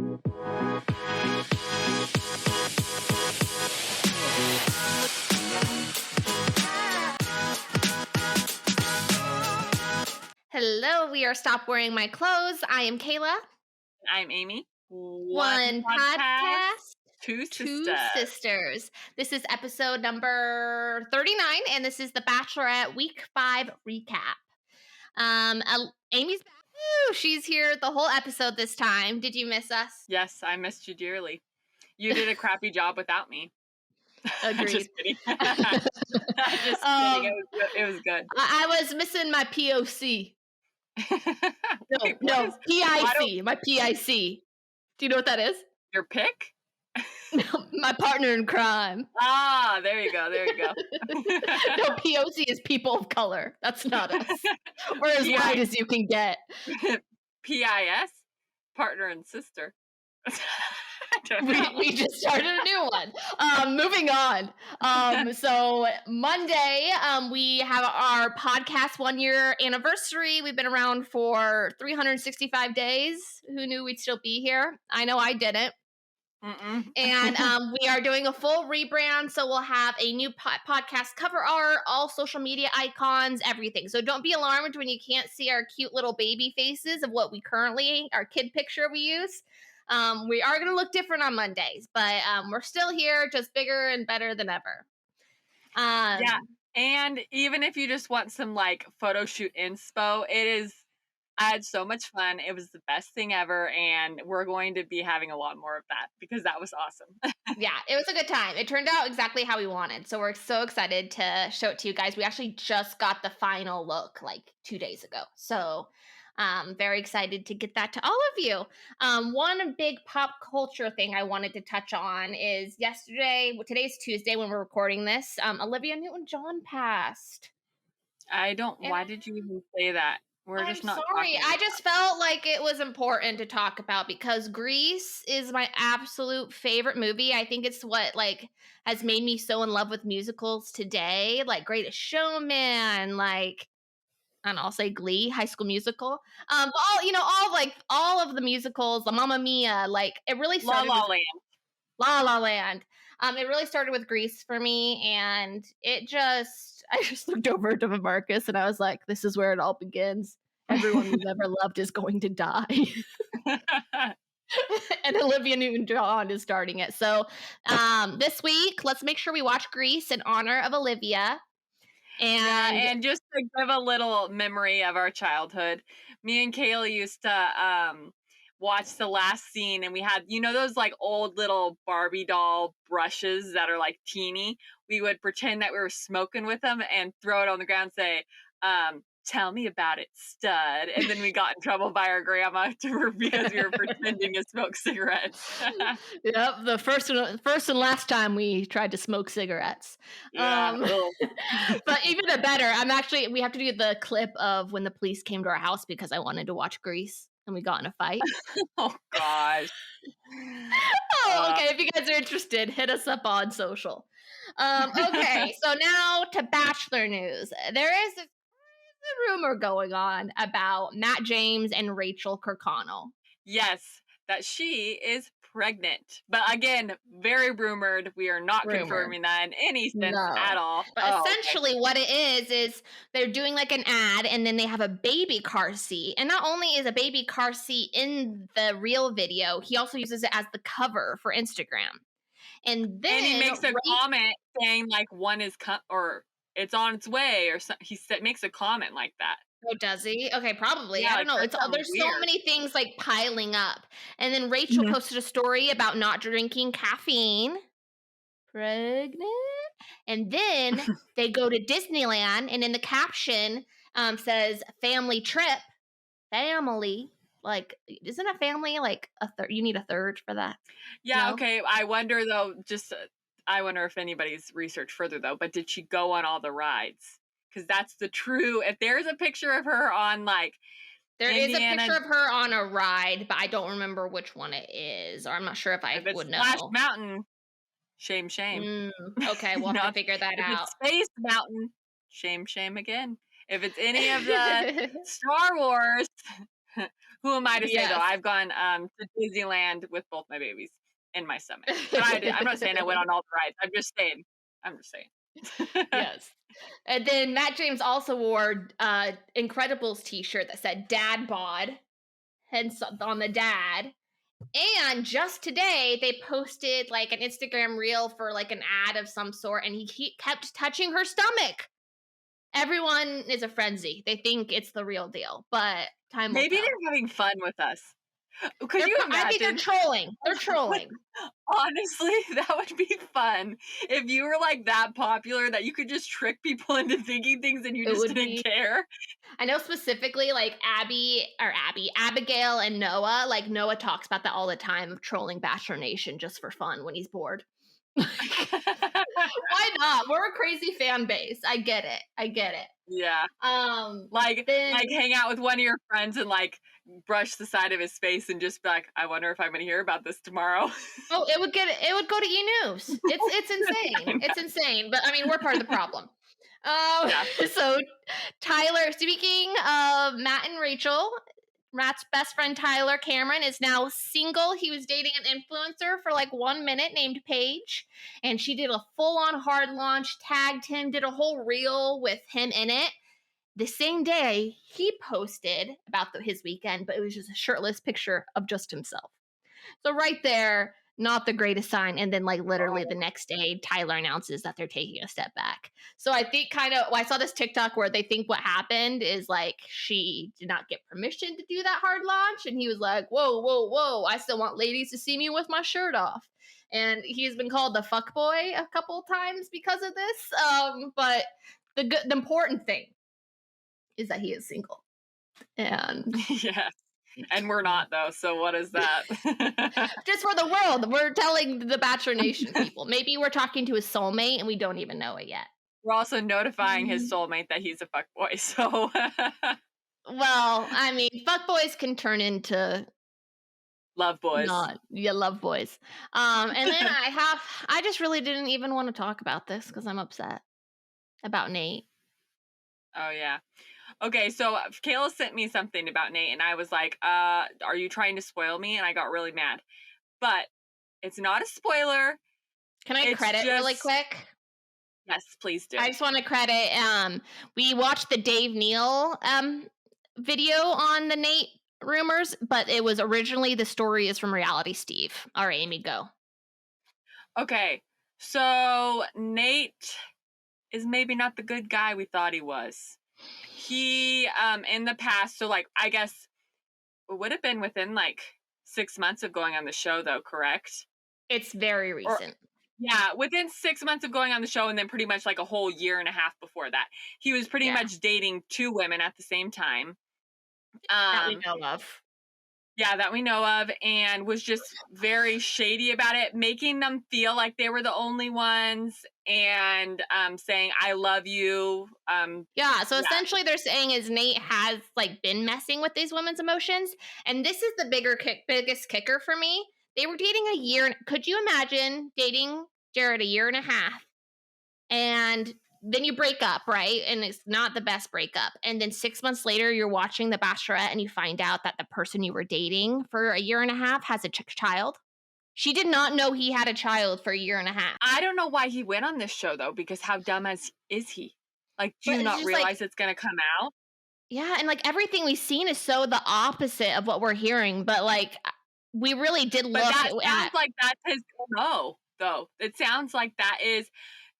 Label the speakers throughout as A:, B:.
A: Hello, we are Stop Wearing My Clothes. I am Kayla.
B: I'm Amy.
A: One podcast,
B: two
A: two
B: sisters.
A: sisters. This is episode number 39, and this is the Bachelorette Week 5 recap. Amy's back. Woo, she's here the whole episode this time. Did you miss us?
B: Yes, I missed you dearly. You did a crappy job without me.
A: Agreed.
B: Just kidding. Just kidding. It was good.
A: I was missing my POC.
B: Wait,
A: No, PIC. My PIC. Do you know what that is?
B: Your pick?
A: My partner in crime.
B: Ah, there you go.
A: No, POC is people of color. That's not us. We're as white as you can get.
B: PIS? Partner and sister.
A: We just started a new one. Moving on. So Monday, we have our podcast 1-year anniversary. We've been around for 365 days. Who knew we'd still be here? I know I didn't.
B: Mm-mm.
A: And we are doing a full rebrand, so we'll have a new podcast cover art, all social media icons, everything. So don't be alarmed when you can't see our cute little baby faces of what we currently, our kid picture we use. We are going to look different on Mondays, but we're still here, just bigger and better than ever.
B: Yeah, and even if you just want some like photo shoot inspo, I had so much fun. It was the best thing ever, and we're going to be having a lot more of that because that was awesome.
A: Yeah, it was a good time. It turned out exactly how we wanted, so we're so excited to show it to you guys. We actually just got the final look like 2 days ago, so very excited to get that to all of you. One big pop culture thing I wanted to touch on is today's Tuesday when we're recording this, Olivia Newton-John passed.
B: Why did you even say that? We're just not
A: sorry.
B: talking
A: I just felt like it was important to talk about because Grease is my absolute favorite movie. I think it's what like has made me so in love with musicals today, like Greatest Showman, like and I'll say Glee, High School Musical. But all of the musicals, the Mamma Mia, like it really started
B: La La Land.
A: La La Land. It really started with Grease for me, and I just looked over to Marcus and I was like, this is where it all begins. Everyone we've ever loved is going to die. And Olivia Newton-John is starting it. So this week, let's make sure we watch Grease in honor of Olivia.
B: And just to give a little memory of our childhood, me and Kayla used to watch the last scene, and we had, those like old little Barbie doll brushes that are like teeny. We would pretend that we were smoking with them and throw it on the ground and say, tell me about it, stud. And then we got in trouble by our grandma because we were pretending to smoke cigarettes.
A: Yep, the first and last time we tried to smoke cigarettes.
B: Yeah.
A: But even better, we have to do the clip of when the police came to our house because I wanted to watch Grease and we got in a fight.
B: Oh gosh.
A: Okay, if you guys are interested, hit us up on social. Okay, so now to Bachelor news. There is a rumor going on about Matt James and Rachel Kirkconnell.
B: Yes, that she is pregnant. But again, very rumored. We are not confirming that in any sense at all.
A: But essentially what it is they're doing like an ad and then they have a baby car seat. And not only is a baby car seat in the real video, he also uses it as the cover for Instagram. And then
B: he makes a comment saying like one is or it's on its way, or he makes a comment like that.
A: Oh, does he? Okay, probably. Yeah, I don't know. There's weird. So many things like piling up. And then Rachel posted a story about not drinking caffeine. Pregnant. And then they go to Disneyland, and in the caption says family trip. Family. Like, isn't a family like a third? You need a third for that.
B: Yeah, no? Okay. I wonder though, I wonder if anybody's researched further though, but did she go on all the rides? Because that's the true, if there's a picture of her on like
A: there Indiana, is a picture of her on a ride, but I don't remember which one it is, or I'm not sure if I would know.
B: Splash Mountain, shame.
A: Okay, we'll have to figure that out.
B: If it's Space Mountain, shame again. If it's any of the Star Wars, Who am I to say, though?
A: Yes.
B: I've gone to Disneyland with both my babies in my stomach. But I'm not saying I went on all the rides. I'm just saying. I'm just saying.
A: Yes. And then Matt James also wore Incredibles t-shirt that said dad bod, hence on the dad. And just today they posted like an Instagram reel for like an ad of some sort, and he kept touching her stomach. Everyone is a frenzy. They think it's the real deal, but time will
B: Maybe
A: tell.
B: they're having fun with us. Could you
A: I think they're
B: imagine?
A: trolling. They're trolling.
B: Honestly, that would be fun if you were like that popular that you could just trick people into thinking things and you
A: It
B: just
A: would
B: didn't
A: be.
B: care.
A: I know specifically like Abigail and Noah. Like Noah talks about that all the time of trolling Bachelor Nation just for fun when he's bored. Why not? We're a crazy fan base. I get it. I get it.
B: Yeah. Like
A: Then
B: hang out with one of your friends and like brush the side of his face and just be like, I wonder if I'm gonna hear about this tomorrow.
A: oh, it would go to E News. It's insane. It's insane. But I mean, we're part of the problem.
B: Yeah.
A: So Tyler, speaking of Matt and Rachel, Matt's best friend Tyler Cameron is now single. He was dating an influencer for like 1 minute named Paige, and she did a full-on hard launch, tagged him, did a whole reel with him in it. The same day, he posted about his weekend, but it was just a shirtless picture of just himself. So right there, not the greatest sign. And then like literally the next day, Tyler announces that they're taking a step back. So I think I saw this TikTok where they think what happened is like she did not get permission to do that hard launch. And he was like, whoa, whoa, whoa, I still want ladies to see me with my shirt off. And he's been called the fuck boy a couple of times because of this. But the important thing is that he is single. And
B: Yes. And we're not though, so what is that?
A: just for the world, we're telling the Bachelor Nation people. Maybe we're talking to his soulmate and we don't even know it yet.
B: We're also notifying his soulmate that he's a fuckboy, so
A: Well, I mean, fuckboys can turn into
B: love boys.
A: love boys. And then I just really didn't even want to talk about this because I'm upset about Nate.
B: Oh yeah. Okay, so Kayla sent me something about Nate and I was like, are you trying to spoil me? And I got really mad. But it's not a spoiler.
A: Can I credit really quick?
B: Yes, please do.
A: I just want to credit. We watched the Dave Neal video on the Nate rumors, but it was originally the story is from Reality Steve. All right, Amy, go.
B: Okay, so Nate is maybe not the good guy we thought he was. He in the past, so like I guess it would have been within like 6 months of going on the show though, correct?
A: It's very recent.
B: Yeah, within 6 months of going on the show and then pretty much like a whole year and a half before that. He was pretty much dating 2 women at the same time.
A: That we know of.
B: Yeah, that we know of, and was just very shady about it, making them feel like they were the only ones and saying, I love you.
A: So essentially they're saying is Nate has like been messing with these women's emotions. And this is the biggest kicker for me. They were dating a year. Could you imagine dating Jared a year and a half? And then you break up, right? And it's not the best breakup. And then 6 months later, you're watching The Bachelorette and you find out that the person you were dating for a year and a half has a child. She did not know he had a child for a year and a half.
B: I don't know why he went on this show, though, because how dumb is he? Like, do you not realize it's going to come out?
A: Yeah, and like everything we've seen is so the opposite of what we're hearing. But like, we really did look
B: at... sounds like that's his MO, though. It sounds like that is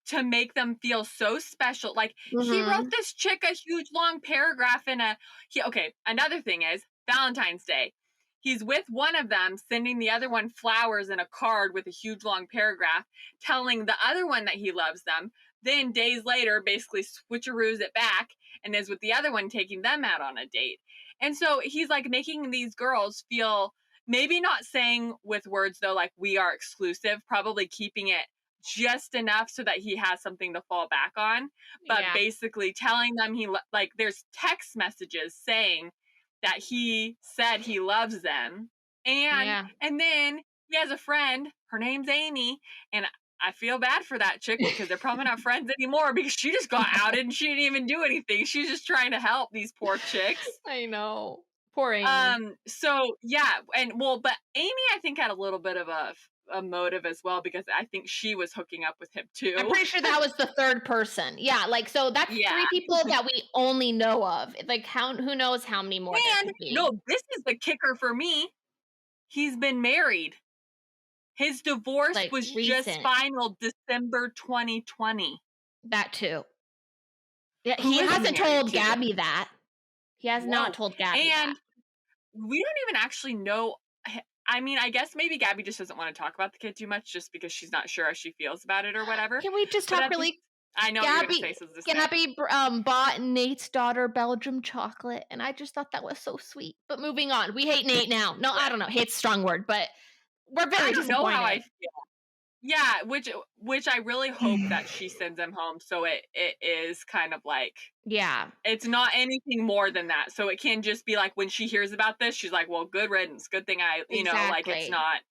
B: to make them feel so special. Like, he wrote this chick a huge long paragraph in okay, another thing is Valentine's Day. He's with one of them, sending the other one flowers and a card with a huge long paragraph, telling the other one that he loves them. Then days later, basically switcheroos it back and is with the other one, taking them out on a date. And so he's like making these girls feel, maybe not saying with words though, like we are exclusive, probably keeping it just enough so that he has something to fall back on, but basically telling them like there's text messages saying that he said he loves them, and then he has a friend, her name's Amy, and I feel bad for that chick because they're probably not friends anymore because she just got outed and she didn't even do anything. She's just trying to help these poor chicks.
A: I know. Poor Amy.
B: So yeah, but Amy, I think, had a little bit of a motive as well, because I think she was hooking up with him
A: I'm
B: too.
A: pretty sure that was the third person. Yeah, like, so that's
B: Yeah.
A: 3 people that we only know of. Like, who knows how many more there
B: And
A: could be.
B: no, this is the kicker for me. He's been married. His divorce
A: Like,
B: was just
A: recent.
B: final December 2020.
A: That too. Yeah,
B: Who
A: he
B: is he
A: hasn't
B: married
A: told
B: to?
A: Gabby that. He has not
B: Whoa.
A: told Gabby that.
B: And we don't even actually know. I mean, I guess maybe Gabby just doesn't want to talk about the kid too much, just because she's not sure how she feels about it or whatever.
A: Can we just
B: But
A: talk
B: at this,
A: really
B: I know what you're gonna say, so just say it.
A: Gabby, bought Nate's daughter Belgium chocolate, and I just thought that was so sweet. But moving on, we hate Nate now. No, I don't know, hate's a strong word, but we're very
B: I don't know how I
A: disappointed.
B: feel. Yeah, which I really hope that she sends him home, so it is kind of like,
A: Yeah.
B: it's not anything more than that. So it can just be like, when she hears about this, she's like, well, good riddance. Good thing like, it's
A: Exactly.
B: not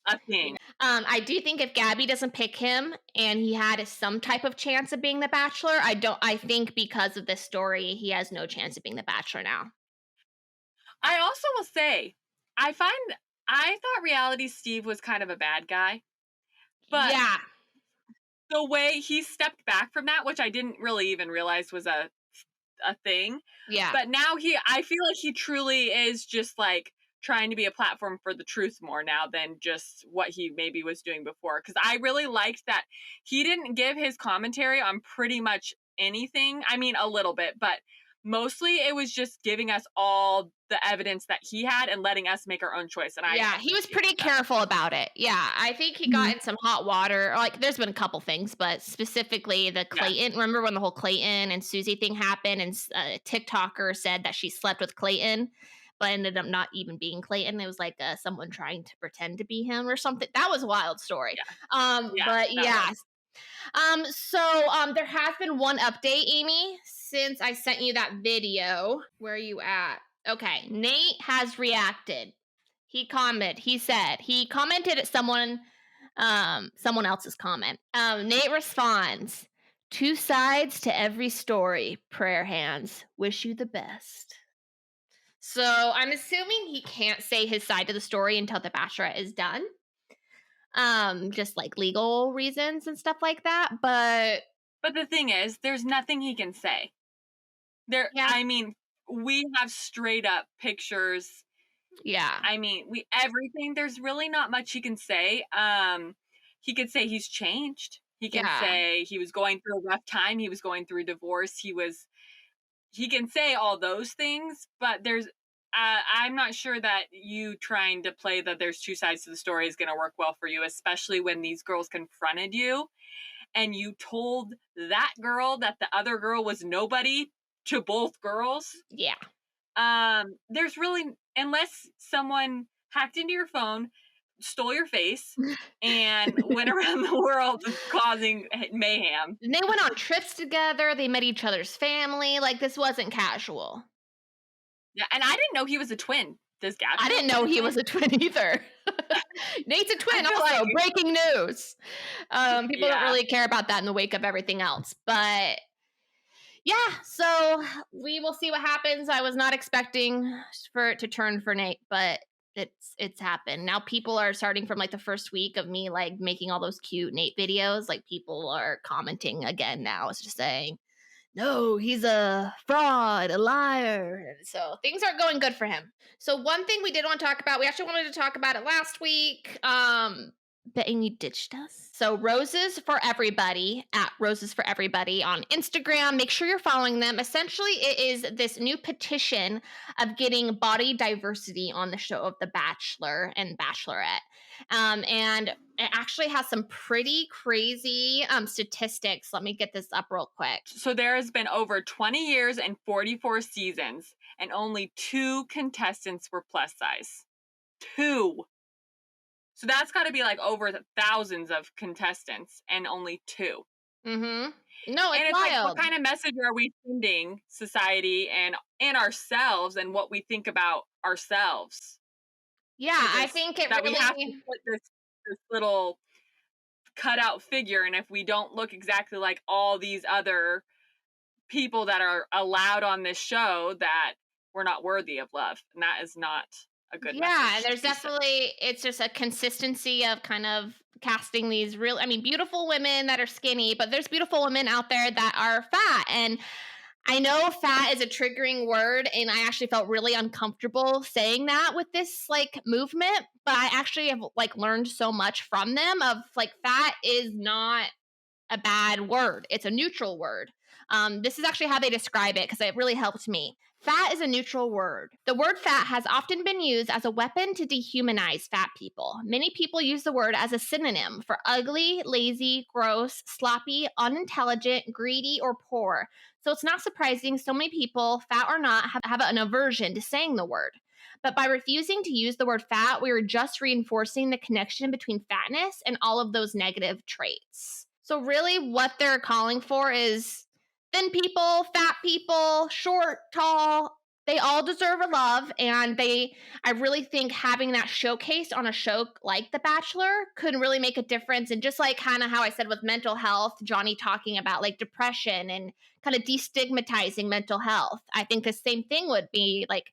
B: a
A: Yeah.
B: thing.
A: I do think if Gabby doesn't pick him and he had some type of chance of being the Bachelor, I think because of this story, he has no chance of being the Bachelor now.
B: I also will say, I find I thought Reality Steve was kind of a bad guy, but
A: Yeah.
B: the way he stepped back from that, which I didn't really even realize was a thing,
A: Yeah.
B: but now I feel like he truly is just like trying to be a platform for the truth more now than just what he maybe was doing before. Because I really liked that he didn't give his commentary on pretty much anything. I mean, a little bit, but mostly it was just giving us all the evidence that he had and letting us make our own choice. And I
A: Yeah, he was pretty
B: appreciated that.
A: careful about it. Yeah, I think he got
B: Mhm.
A: in some hot water. Like, there's been a couple things, but specifically the
B: Yeah.
A: Clayton. Remember when the whole Clayton and Susie thing happened, and a TikToker said that she slept with Clayton, but ended up not even being Clayton. It was like someone trying to pretend to be him or something. That was a wild story.
B: Yeah. Yeah.
A: But
B: That
A: yeah.
B: was.
A: There has been one update, Amy, since I sent you that video. Where are you at? Okay, Nate has reacted. He commented at someone else's comment. Nate responds, "Two sides to every story. Prayer hands. Wish you the best." So I'm assuming he can't say his side of the story until the Bachelorette is done. Just like legal reasons and stuff like that. But
B: But the thing is, there's nothing he can say.
A: yeah,
B: I mean, we have straight up pictures.
A: yeah,
B: I mean, everything. There's really not much he can say. He could say he's changed. He can
A: yeah.
B: say he was going through a rough time. He was going through divorce. He can say all those things, but I'm not sure that you trying to play that there's two sides to the story is going to work well for you, especially when these girls confronted you and you told that girl that the other girl was nobody to both girls.
A: Yeah.
B: There's really, unless someone hacked into your phone, stole your face, and went around the world causing mayhem.
A: And they went on trips together, they met each other's family, like, this wasn't casual.
B: Yeah, and I didn't know he was a twin. Does Gabby
A: I
B: know
A: didn't
B: he's
A: know
B: a
A: he
B: twin?
A: was a twin either. Nate's a
B: I
A: twin
B: feel
A: also,
B: like,
A: breaking news. People don't
B: yeah.
A: really care about that in the wake of everything else, but yeah, so we will see what happens. I was not expecting for it to turn for Nate, but it's happened. Now people are starting from like the first week of me like making all those cute Nate videos, like people are commenting again now. It's just saying, "No, he's a fraud, a liar." So things aren't going good for him. So one thing we did want to talk about, we actually wanted to talk about it last week. But Amy ditched us. So Roses for Everybody at Roses for Everybody on Instagram. Make sure you're following them. Essentially, it is this new petition of getting body diversity on the show of The Bachelor and Bachelorette. And it actually has some pretty crazy statistics. Let me get this up real quick.
B: So there has been over 20 years and 44 seasons, and only 2 contestants were plus size. 2. So that's got to be like over thousands of contestants and only 2.
A: Mm-hmm. No,
B: And
A: it's
B: it's like, what
A: wild.
B: kind of message are we sending society and ourselves and what we think about ourselves?
A: Yeah,
B: To
A: I
B: this,
A: think it
B: that we have to
A: really.
B: put this little cutout figure, and if we don't look exactly like all these other people that are allowed on this show, that we're not worthy of love. And that is not a good
A: Yeah, and
B: message to
A: there's
B: be sent.
A: definitely it's just a consistency of kind of casting these real I mean, beautiful women that are skinny, but there's beautiful women out there that are fat. And I know fat is a triggering word, and I actually felt really uncomfortable saying that with this like movement, but I actually have like learned so much from them of like fat is not a bad word. It's a neutral word. This is actually how they describe it because it really helped me. Fat is a neutral word. The word fat has often been used as a weapon to dehumanize fat people. Many people use the word as a synonym for ugly, lazy, gross, sloppy, unintelligent, greedy, or poor. So it's not surprising so many people, fat or not, have an aversion to saying the word. But by refusing to use the word fat, we are just reinforcing the connection between fatness and all of those negative traits. So, really, what they're calling for is thin people, fat people, short, tall, they all deserve a love. And I really think having that showcase on a show like The Bachelor could really make a difference. And just like kind of how I said with mental health, Johnny talking about like depression and kind of destigmatizing mental health, I think the same thing would be like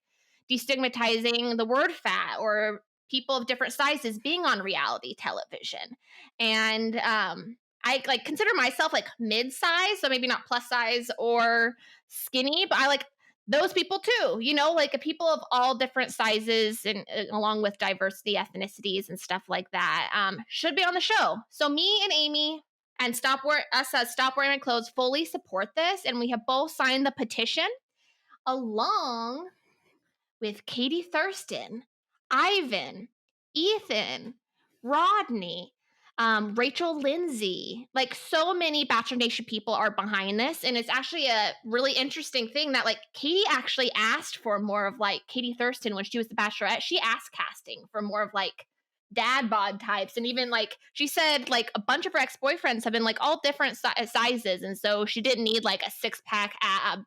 A: destigmatizing the word fat or people of different sizes being on reality television. And I like consider myself like mid-size, so maybe not plus size or skinny, but I like those people too, you know, like people of all different sizes and along with diversity, ethnicities, and stuff like that should be on the show. So me and Amy and Stop Wearing My Clothes fully support this, and we have both signed the petition along with Katie Thurston, Ivan, Ethan, Rodney, Rachel Lindsay. Like so many Bachelor Nation people are behind this. And it's actually a really interesting thing that like Katie actually asked for more of like Katie Thurston when she was the Bachelorette. She asked casting for more of like dad bod types. And even like she said like a bunch of her ex-boyfriends have been like all different sizes. And so she didn't need like a six-pack ab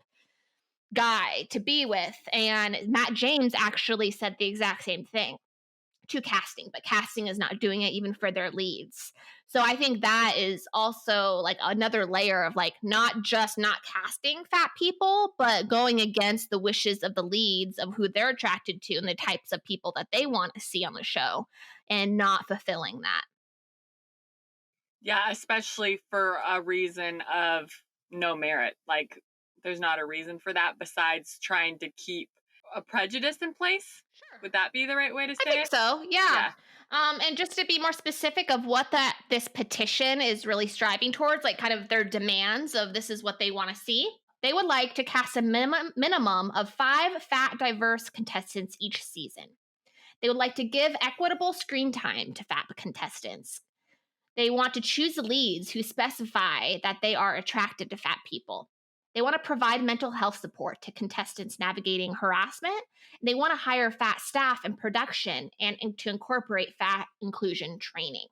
A: guy to be with. And Matt James actually said the exact same thing to casting, but casting is not doing it even for their leads. So I think that is also like another layer of like not just not casting fat people, but going against the wishes of the leads of who they're attracted to and the types of people that they want to see on the show and not fulfilling that.
B: Yeah, especially for a reason of no merit. Like, there's not a reason for that besides trying to keep a prejudice in place.
A: Sure.
B: Would that be the right way to
A: I
B: say
A: think
B: it?
A: so. Yeah.
B: Yeah.
A: And just to be more specific of what this petition is really striving towards, like kind of their demands of this is what they want to see. They would like to cast a minimum of 5 fat diverse contestants each season. They would like to give equitable screen time to fat contestants. They want to choose leads who specify that they are attracted to fat people. They want to provide mental health support to contestants navigating harassment. They want to hire fat staff in production and to incorporate fat inclusion training.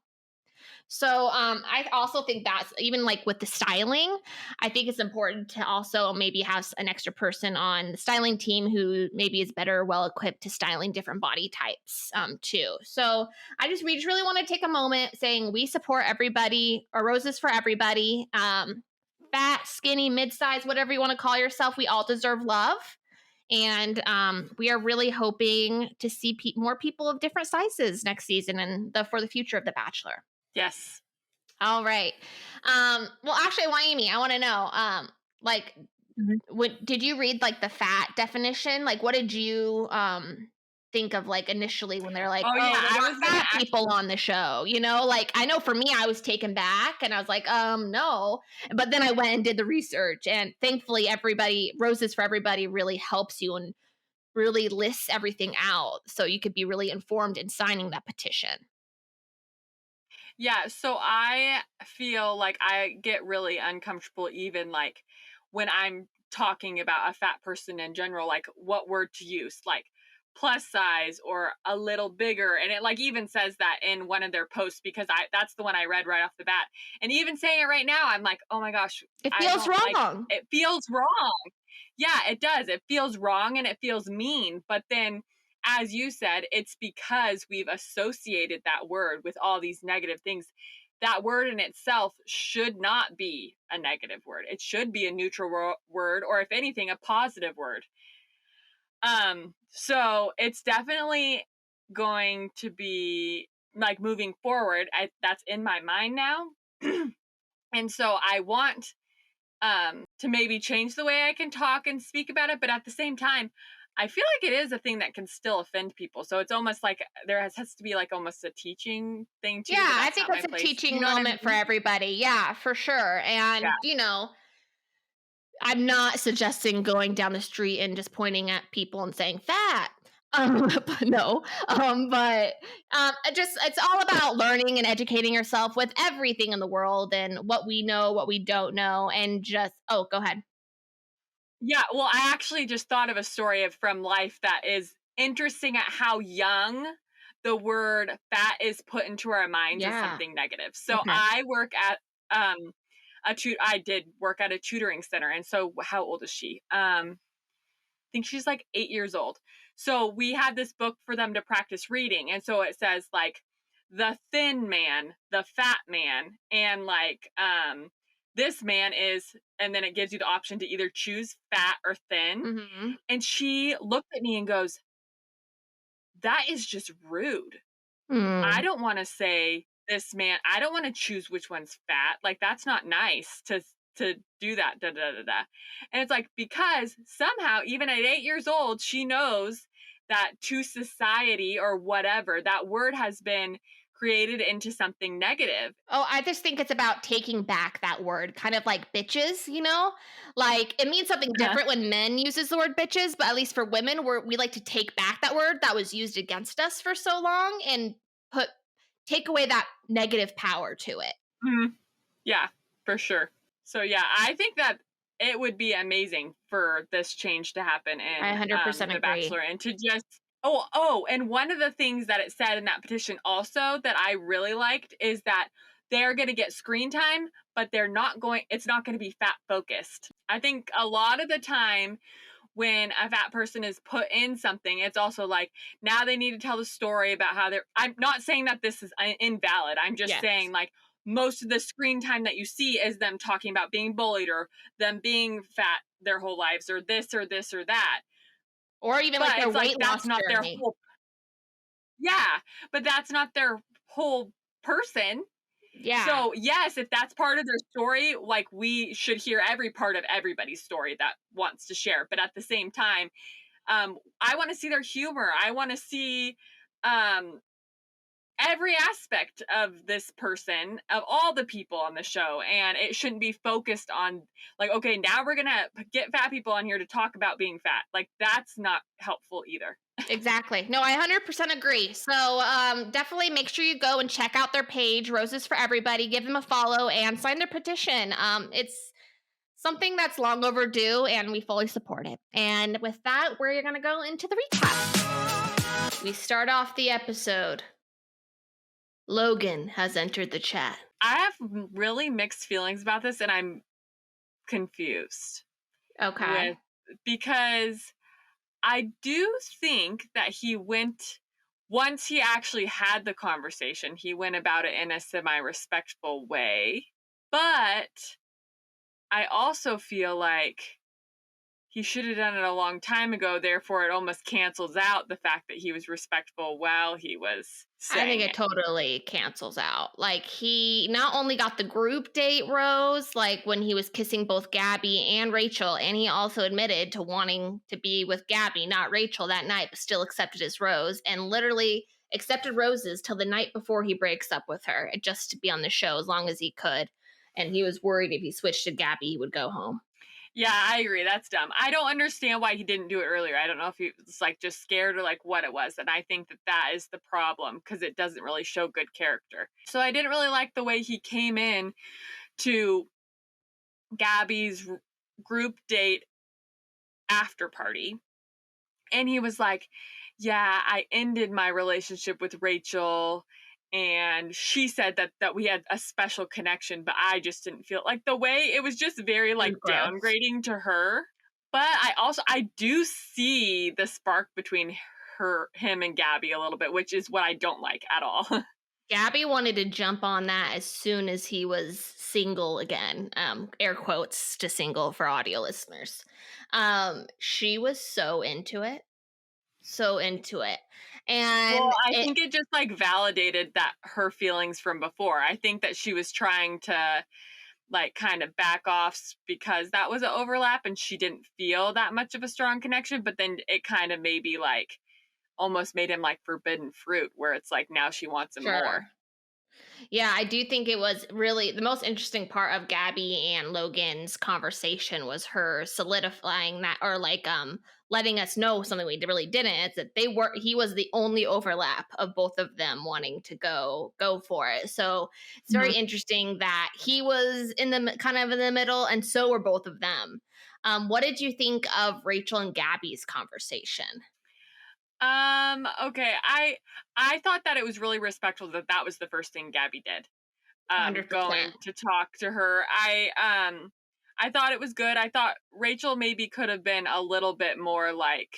A: So I also think that's even like with the styling, I think it's important to also maybe have an extra person on the styling team who maybe is better well equipped to styling different body types too. So we just really want to take a moment saying we support everybody, or roses for everybody. Fat, skinny, mid-size, whatever you want to call yourself, we all deserve love. And we are really hoping to see more people of different sizes next season and for the future of The Bachelor.
B: Yes.
A: All right. Well, actually, Amy, I want to know, like, did you read like the fat definition? Like, what did you think of like initially when they're like,
B: Oh, yeah.
A: oh, they
B: I
A: want
B: was going to
A: fat
B: ask.
A: people on the show? You know, like I know for me, I was taken back and I was like, no. But then I went and did the research, and thankfully, Roses for Everybody really helps you and really lists everything out so you could be really informed in signing that petition.
B: Yeah, so I feel like I get really uncomfortable even like when I'm talking about a fat person in general, like what word to use, like plus size or a little bigger. And it like even says that in one of their posts because that's the one I read right off the bat. And even saying it right now, I'm like, oh my gosh,
A: It
B: I
A: feels
B: don't like
A: wrong.
B: it feels wrong. Yeah, it does. It feels wrong and it feels mean. But then as you said, it's because we've associated that word with all these negative things. That word in itself should not be a negative word. It should be a neutral word, or if anything, a positive word. So it's definitely going to be like moving forward. That's in my mind now. And so I want to maybe change the way I can talk and speak about it, but at the same time, I feel like it is a thing that can still offend people. So it's almost like has to be like almost a teaching thing too,
A: Yeah,
B: but
A: I
B: that's
A: think
B: not my
A: that's a
B: place. You
A: teaching
B: know what I
A: moment for
B: mean?
A: everybody. Yeah, for sure.
B: Yeah.
A: And, I'm not suggesting going down the street and just pointing at people and saying fat. But no. But it's all about learning and educating yourself with everything in the world and what we know, what we don't know, and just go ahead.
B: Yeah, well, I actually just thought of a story from life that is interesting at how young the word fat is put into our minds as
A: Yeah.
B: something negative. So
A: Okay.
B: I did work at a tutoring center, and so how old is she? I think she's like 8 years old. So we had this book for them to practice reading, and so it says like the thin man, the fat man, and like this man is, and then it gives you the option to either choose fat or thin.
A: Mhm.
B: And she looked at me and goes, "That is just rude. I
A: Mm.
B: don't want to say this man. I don't want to choose which one's fat. Like that's not nice to do that. Da da da da." And it's like because somehow, even at 8 years old, she knows that to society or whatever, that word has been created into something negative.
A: Oh, I just think it's about taking back that word, kind of like bitches, you know? Like it means something different when men uses the word bitches, but at least for women, we like to take back that word that was used against us for so long and put take away that negative power to it.
B: Mhm. Yeah, for sure. So yeah, I think that it would be amazing for this change to happen
A: I
B: in
A: 100%
B: The
A: agree.
B: Bachelor and to just and one of the things that it said in that petition also that I really liked is that they're going to get screen time, but it's not going to be fat focused. I think a lot of the time when a fat person is put in something, it's also like now they need to tell the story about how they're. I'm not saying that this is invalid. I'm just
A: Yes.
B: saying like most of the screen time that you see is them talking about being bullied or them being fat their whole lives or this or this or that.
A: Or even
B: But
A: like their
B: it's like
A: weight
B: that's
A: loss
B: not their
A: journey.
B: whole. Yeah, but that's not their whole person.
A: Yeah.
B: So, yes, if that's part of their story, like we should hear every part of everybody's story that wants to share. But at the same time, I want to see their humor. I want to see um, every aspect of this person, of all the people on the show. And it shouldn't be focused on, like, okay, now we're going to get fat people on here to talk about being fat. Like, that's not helpful either.
A: Exactly. No, I 100% agree. So, definitely make sure you go and check out their page, Roses for Everybody. Give them a follow and sign their petition. It's something that's long overdue, and we fully support it. And with that, we're going to go into the recap. We start off the episode. Logan has entered the chat.
B: I have really mixed feelings about this, and I'm confused
A: Okay.
B: with because I do think that once he actually had the conversation, he went about it in a semi respectful way. But I also feel like he should have done it a long time ago. Therefore, it almost cancels out the fact that he was respectful while he was
A: I think
B: saying
A: it
B: it.
A: totally cancels out. Like he not only got the group date rose, like when he was kissing both Gabby and Rachel, and he also admitted to wanting to be with Gabby, not Rachel that night, but still accepted his rose and literally accepted roses till the night before he breaks up with her, just to be on the show as long as he could. And he was worried if he switched to Gabby, he would go home.
B: Yeah, I agree. That's dumb. I don't understand why he didn't do it earlier. I don't know if he was like just scared or like what it was. And I think that that is the problem because it doesn't really show good character. So I didn't really like the way he came in to Gabby's group date after party. And he was like, "Yeah, I ended my relationship with Rachel and she said that we had a special connection, but I just didn't feel like the way it was just very
A: It was
B: like
A: gross.
B: downgrading to her." But I do see the spark between him and Gabby a little bit, which is what I don't like at all.
A: Gabby wanted to jump on that as soon as he was single again. Air quotes to single for audio listeners. She was so into it. so into it.
B: Well,
A: And
B: I
A: it
B: think it just, like, validated that her feelings from before. I think that she was trying to, like, kind of back off because that was an overlap and she didn't feel that much of a strong connection, but then it kind of maybe, like, almost made him, like, forbidden fruit where it's like now she wants him more.
A: sure. Yeah, I do think it was really the most interesting part of Gabby and Logan's conversation was her solidifying that, or like letting us know something we really didn't. It's that he was the only overlap of both of them wanting to go for it. So it's very
B: Mhm.
A: interesting that he was in the kind of in the middle, and so were both of them. What did you think of Rachel and Gabby's conversation?
B: Okay. I thought that it was really respectful that that was the first thing Gabby did.
A: 100%.
B: Going to talk to her. I thought it was good. I thought Rachel maybe could have been a little bit more like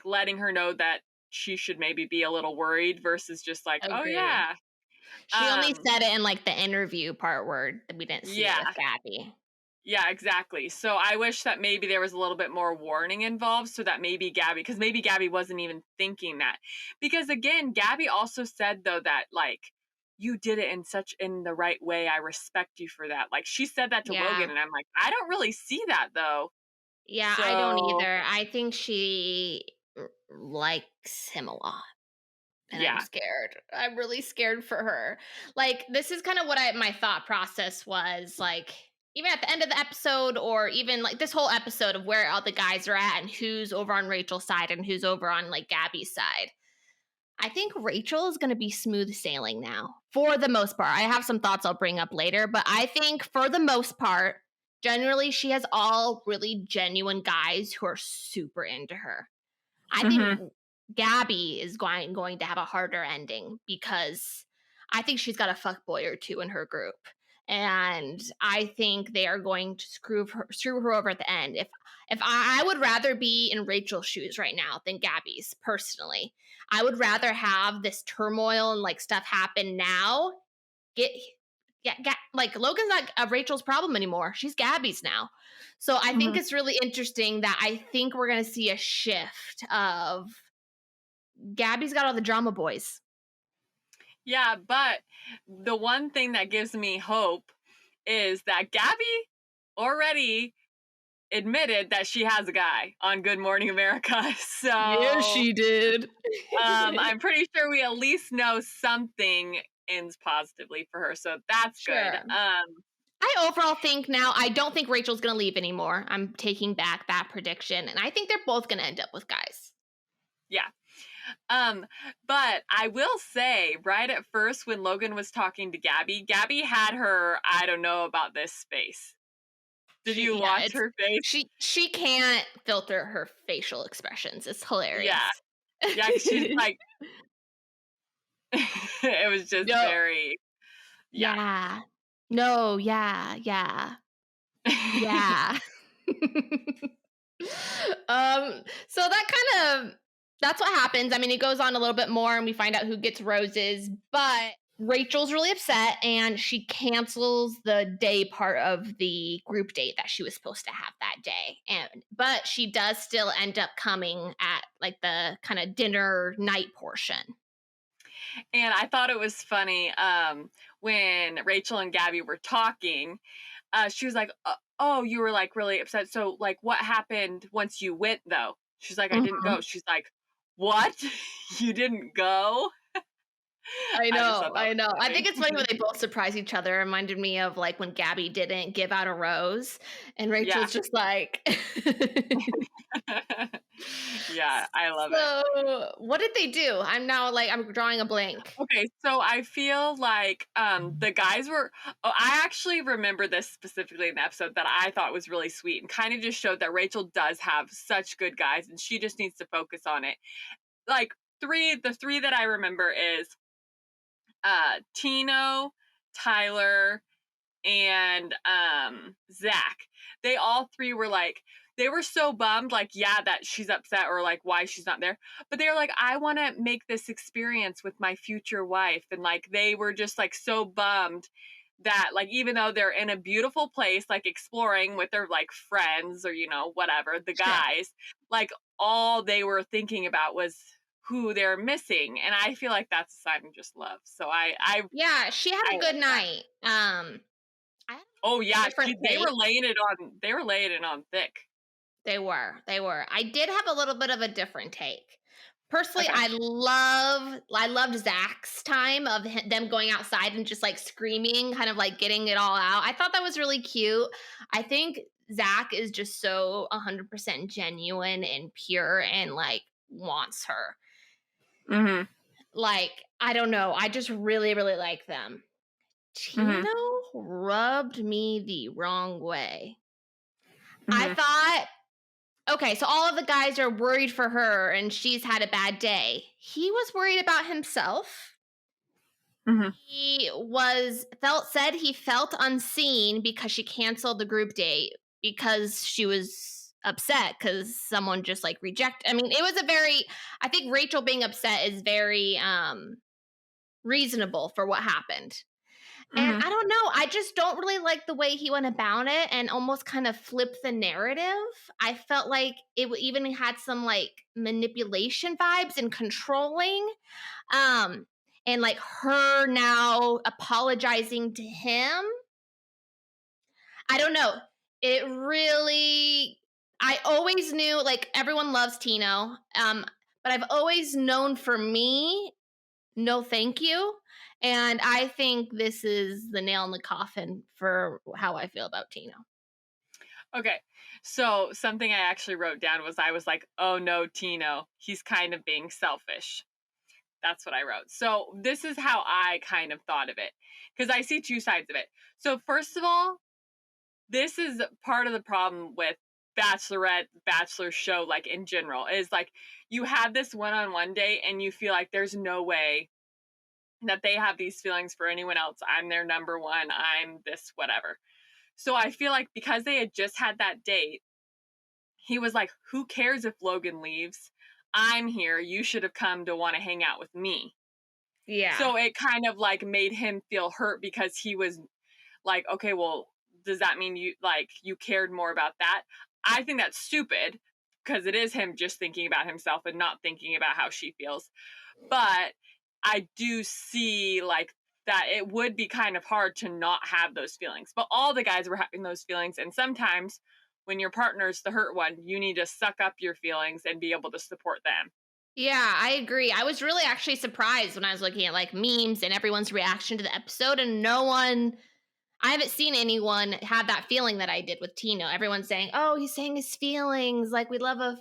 B: letting her know that she should maybe be a little worried versus just like, "Oh
A: Agree.
B: yeah."
A: She only
B: Um
A: said it in, like, the interview part where we didn't see it
B: yeah.
A: with Gabby.
B: Yeah, exactly. So I wish that maybe there was a little bit more warning involved so that maybe Gabby, because maybe Gabby wasn't even thinking that. Because again, Gabby also said though that like you did it in the right way. I respect you for that. Like she said that to
A: Yeah.
B: Logan and I'm like, I don't really see that though.
A: Yeah, I don't
B: So,
A: either. I think she likes him a lot, and I'm
B: yeah.
A: scared. I'm really scared for her. Like, this is kind of what my thought process was, like, even at the end of the episode, or even, like, this whole episode of where all the guys are at and who's over on Rachel's side and who's over on, like, Gabby's side. I think Rachel is going to be smooth sailing now for the most part. I have some thoughts I'll bring up later, but I think for the most part, generally, she has all really genuine guys who are super into her. I think
B: Mhm.
A: Gabby is going to have a harder ending because I think she's got a fuck boy or two in her group. And I think they are going to screw her over at the end. If I would rather be in Rachel's shoes right now than Gabby's, personally. I would rather have this turmoil and like stuff happen now. Get like Logan's not Rachel's problem anymore. She's Gabby's now. So I think
B: Mhm.
A: it's really interesting that I think we're gonna see a shift of Gabby's got all the drama boys.
B: Yeah, but the one thing that gives me hope is that Gabby already admitted that she has a guy on Good Morning America.
A: Yeah,
B: So,
A: she did.
B: I'm pretty sure we at least know something ends positively for her. So that's good.
A: Sure. I overall think now I don't think Rachel's gonna leave anymore. I'm taking back that prediction, and I think they're both gonna end up with guys.
B: Yeah. Um, but I will say, right at first when Logan was talking to Gabby, Gabby had her, I don't know about this space. Did you
A: Yeah,
B: watch
A: it's
B: her face?
A: she can't filter her facial expressions. It's
B: Yeah.
A: hilarious.
B: Yeah, 'cause she's like it was just
A: No.
B: very yeah.
A: Yeah. No, yeah, yeah. Yeah. So that kind of that's what happens. I mean, it goes on a little bit more and we find out who gets roses, but Rachel's really upset and she cancels the day part of the group date that she was supposed to have that day. And but she does still end up coming at like the kind of dinner night portion.
B: And I thought it was funny when Rachel and Gabby were talking. She was like, "Oh, you were like really upset. So, like, what happened once you went, though?" She's like, "I didn't
A: Mhm.
B: go." She's like, "What? You didn't go?"
A: I
B: I just
A: know,
B: thought that
A: I know. I
B: was
A: think it's funny when they both surprise each other. It reminded me of like when Gabby didn't give out a rose and
B: funny.
A: Rachel's just like
B: Yeah, yeah, I love it.
A: So, what did they do? I'm drawing a blank.
B: Okay, so I feel like the guys were I actually remember this specifically in the episode that I thought was really sweet and kind of just showed that Rachel does have such good guys and she just needs to focus on it. Like the three that I remember is Tino, Tyler, and Zach. They all three were like they were so bummed, like, yeah, that she's upset or like why she's not there. But they were like, I want to make this experience with my future wife. And like they were just like so bummed that like even though they're in a beautiful place, like exploring with their like friends or whatever, the
A: Sure.
B: guys, like all they were thinking about was who they're missing, and I feel like that's a sign of just love. So
A: Yeah, she had
B: I
A: a
B: like
A: good
B: that.
A: night. I had
B: Oh
A: a
B: yeah,
A: different
B: they
A: take.
B: were laying it on. They were laying it on thick.
A: They were. They were. I did have a little bit of a different take. Personally,
B: Okay.
A: I loved Zach's time of them going outside and just like screaming, kind of like getting it all out. I thought that was really cute. I think Zach is just so 100% genuine and pure and like wants her.
B: Mhm.
A: Like, I don't know. I just really, really like them.
B: Mhm.
A: Tino rubbed me the wrong way. I
B: Mhm.
A: thought, okay, so all of the guys are worried for her and she's had a bad day. He was worried about himself.
B: Mhm.
A: Said he felt unseen because she canceled the group date because she was upset because someone just like rejected. I mean, it was a very, I think Rachel being upset is very reasonable for what happened. And
B: Mhm.
A: I don't know, I just don't really like the way he went about it and almost kind of flipped the narrative. I felt like even had some like manipulation vibes and controlling. Um, and like her now apologizing to him. I don't know. It really, I always knew like everyone loves Tino. But I've always known for me, no thank you. And I think this is the nail in the coffin for how I feel about Tino.
B: Okay. So something I actually wrote down was I was like, "Oh no, Tino, he's kind of being selfish." That's what I wrote. So this is how I kind of thought of it because I see two sides of it. So first of all, this is part of the problem with Bachelorette, Bachelor show, like in general, is like you have this one-on-one date and you feel like there's no way that they have these feelings for anyone else. I'm their number one. I'm this, whatever. So I feel like because they had just had that date, he was like, who cares if Logan leaves? I'm here. You should have come to want to hang out with me.
A: Yeah.
B: So it kind of like made him feel hurt because he was like, okay, well, does that mean you cared more about that? I think that's stupid because it is him just thinking about himself and not thinking about how she feels. But I do see like that it would be kind of hard to not have those feelings. But all the guys were having those feelings. And sometimes when your partner's the hurt one, you need to suck up your feelings and be able to support them.
A: Yeah, I agree. I was really actually surprised when I was looking at like memes and everyone's reaction to the episode, and I haven't seen anyone have that feeling that I did with Tino. Everyone's saying, "Oh, he's saying his feelings. Like we love a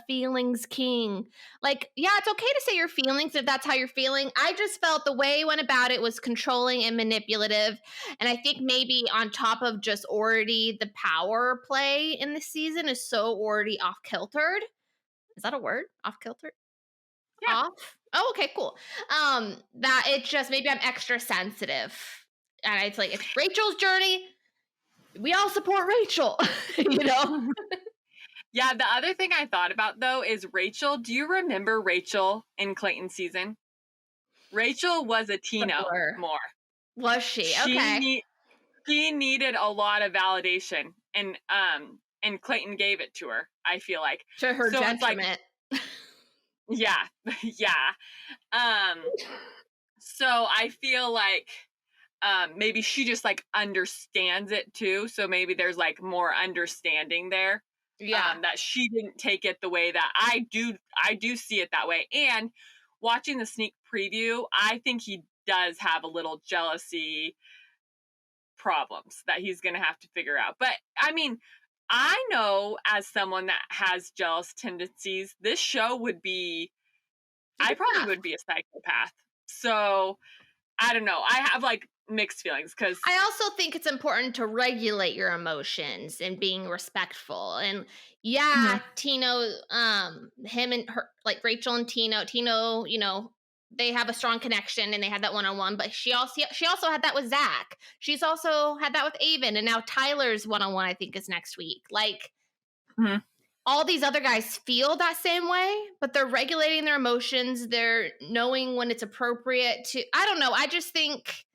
A: feelings king." Like, yeah, it's okay to say your feelings if that's how you're feeling. I just felt the way he went about it was controlling and manipulative, and I think maybe on top of just already the power play in the season is so already off kiltered. Is that a word? Off kiltered?
B: Yeah.
A: Off? Oh, okay, cool. That it just maybe I'm extra sensitive. And it's like it's Rachel's journey. We all support Rachel, you know?
B: Yeah, the other thing I thought about though is Rachel. Do you remember Rachel in Clayton's season? Rachel was a Tino
A: Sure.
B: more.
A: Was she?
B: She
A: Okay.
B: need she needed a lot of validation and Clayton gave it to her, I feel like.
A: To her
B: So it's like,
A: detriment.
B: yeah, yeah. Um so I feel like maybe she just like understands it too. So maybe there's like more understanding there.
A: Yeah.
B: That she didn't take it the way that I do see it that way. And watching the sneak preview, I think he does have a little jealousy problems that he's going to have to figure out. But I mean, I know as someone that has jealous tendencies, this show would be,
A: It'd
B: I
A: be
B: probably
A: tough.
B: would be a psychopath. So I don't know. I have like mixed feelings because,
A: I also think it's important to regulate your emotions and being respectful. And yeah,
B: Mhm.
A: Tino, him and her, like Rachel and Tino, they have a strong connection and they had that one-on-one, but she also had that with Zach. She's also had that with Avon, and now Tyler's one-on-one, I think, is next week. Like
B: Mhm.
A: all these other guys feel that same way, but they're regulating their emotions. They're knowing when it's appropriate to, I don't know. I just think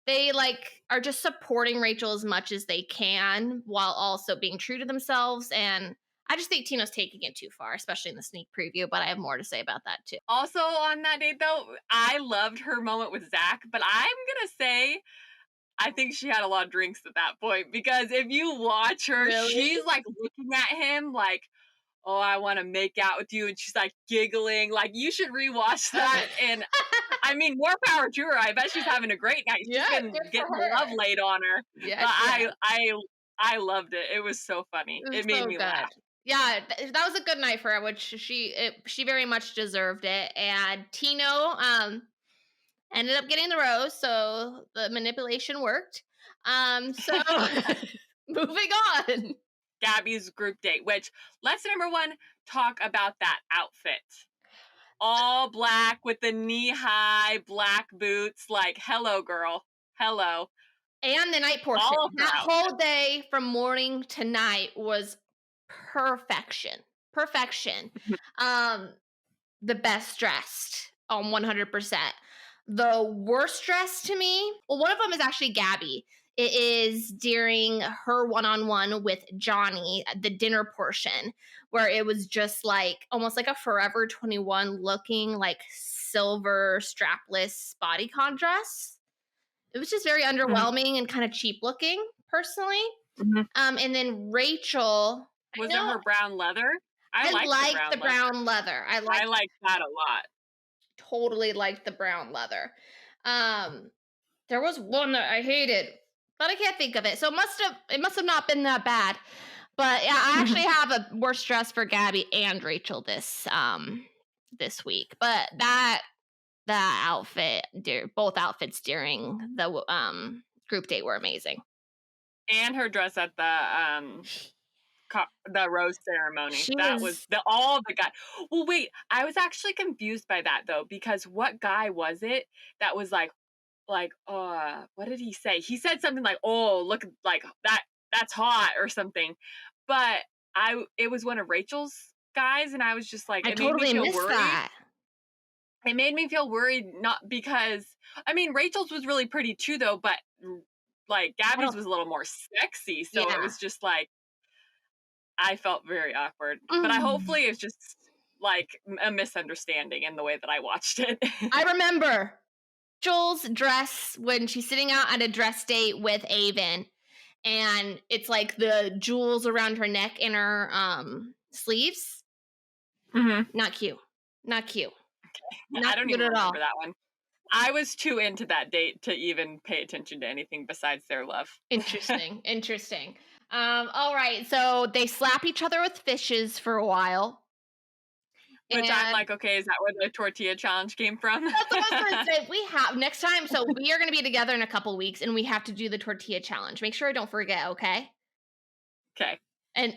A: they like are just supporting Rachel as much as they can while also being true to themselves. And I just think Tina's taking it too far, especially in the sneak preview, but I have more to say about that too.
B: Also on that date though, I loved her moment with Zach, but I'm gonna say I think she had a lot of drinks at that point because if you watch her,
A: Really?
B: she's like looking at him like, oh, I want to make out with you. And she's like giggling. Like, you should rewatch that. And I mean, more power to her. I bet she's having a great night. She's
A: Yeah,
B: been
A: good for
B: getting the love
A: her.
B: laid on her.
A: Yes,
B: But
A: yes.
B: I loved it. It was so funny.
A: It was
B: It made
A: so
B: me
A: good.
B: laugh.
A: Yeah, that was a good night for her, which she very much deserved it. And Tino ended up getting the rose, so the manipulation worked. So moving on.
B: Gabby's group date, which let's number one talk about that outfit. All black with the knee-high black boots. Like, hello, girl. Hello.
A: And the night portion.
B: All of
A: That whole day from morning to night was perfection. Perfection. The best dressed on 100%. The worst dressed to me, well, one of them is actually Gabby. It is during her one-on-one with Johnny, the dinner portion, where it was just like almost like a Forever 21 looking like silver strapless bodycon dress. It was just very underwhelming and kind of cheap looking, personally. And then Rachel,
B: was it her brown leather?
A: I liked the brown leather. I
B: liked that a lot.
A: Totally liked the brown leather. There was one that I hated, but I can't think of it. So it must have not been that bad. But yeah, I actually have a worse dress for Gabby and Rachel this week. But that outfit, both outfits during the group date were amazing.
B: And her dress at the rose ceremony. Was all the guy. Well, wait, I was actually confused by that though, because what guy was it that was like, what did he say? He said something like, "Oh, look, like that's hot" or something. But it was one of Rachel's guys, and I was just like, it made me feel worried. That. It made me feel worried, not because I mean Rachel's was really pretty too, though, but like Gabby's was a little more sexy, so it was just like I felt very awkward. But hopefully it's just like a misunderstanding in the way that I watched it.
A: I remember Joel's dress when she's sitting out at a dress date with Avon, and it's like the jewels around her neck and her sleeves. Not cute. Not cute.
B: Okay. Not I don't even remember that one. I was too into that date to even pay attention to anything besides their love.
A: Interesting. Interesting. All right. So they slap each other with fishes for a while.
B: Which I'm like, okay, is that where the tortilla challenge came from?
A: That's what I was going to say. We have next time. So we are going to be together in a couple weeks, and we have to do the tortilla challenge. Make sure I don't forget. Okay.
B: Okay.
A: And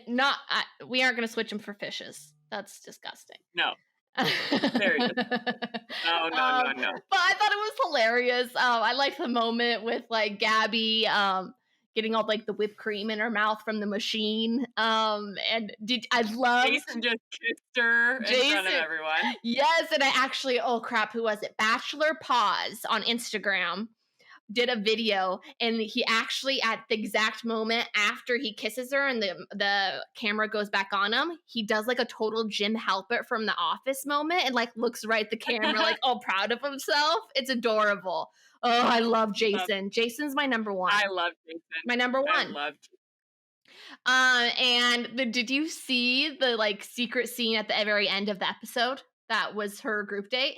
A: we aren't going to switch them for fishes. That's disgusting.
B: No. Very good. No.
A: But I thought it was hilarious. I liked the moment with like Gabby getting all like the whipped cream in her mouth from the machine. And I love
B: Jason just kissed her in front of everyone.
A: Yes, and I actually, oh crap, who was it? Bachelor Pause on Instagram did a video, and he actually at the exact moment after he kisses her and the camera goes back on him, he does like a total Jim Halpert from The Office moment and like looks right at the camera like all proud of himself. It's adorable. Oh, I love Jason. Jason's my number one.
B: I love Jason.
A: My number one.
B: I love
A: Jason. And did you see the like secret scene at the very end of the episode? That was her group date.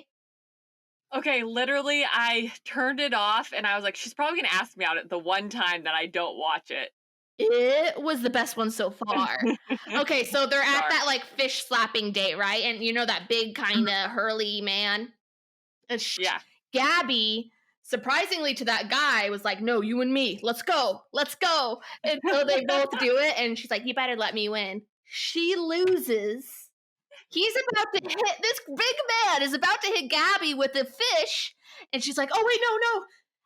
B: Okay, literally, I turned it off and I was like, she's probably going to ask me out at the one time that I don't watch it.
A: It was the best one so far. Okay, so they're at that like fish slapping date, right? And you know that big kind of hurly man?
B: Yeah.
A: Gabby, surprisingly to that guy, was like, no, you and me, let's go. And so they both do it, and she's like, you better let me win. She loses. He's about to hit, this big man is about to hit Gabby with a fish. And she's like, oh, wait, no.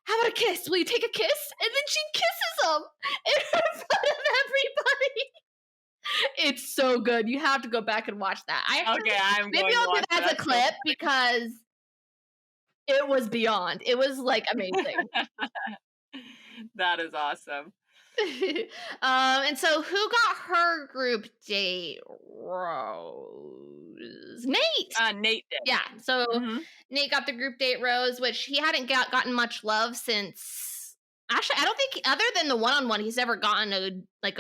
A: How about a kiss? Will you take a kiss? And then she kisses him in front of everybody. It's so good. You have to go back and watch that. Maybe I'll do that as a clip because it was beyond. It was like amazing.
B: That is awesome.
A: And so who got her group date rose? Nate.
B: Nate did.
A: Yeah. So
B: Mhm.
A: Nate got the group date rose, which he hadn't gotten much love since. Actually, I don't think other than the one-on-one, he's never gotten a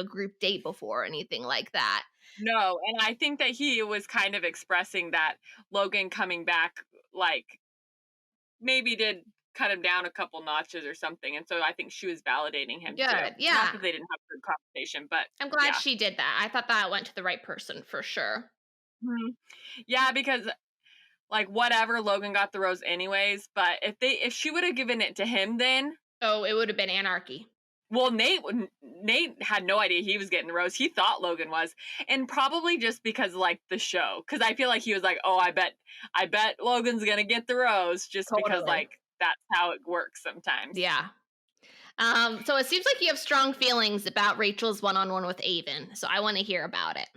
A: group date before or anything like that.
B: No, and I think that he was kind of expressing that Logan coming back, like, maybe did cut him down a couple notches or something, and so I think she was validating him too.
A: Good.
B: Not
A: Yeah.
B: that they didn't have a good conversation, but
A: I'm glad
B: yeah.
A: she did that. I thought that went to the right person for sure.
B: Mhm. Yeah, because, like, whatever, Logan got the rose anyways, but if she would have given it to him then,
A: Oh, it would have been anarchy.
B: well, Nate had no idea he was getting the rose. He thought Logan was, and probably just because like the show, because I feel like he was like, "Oh, I bet Logan's gonna get the rose," just because
A: Totally.
B: like that's how it works sometimes.
A: Yeah. So it seems like you have strong feelings about Rachel's one-on-one with Avon. So I want to hear about it.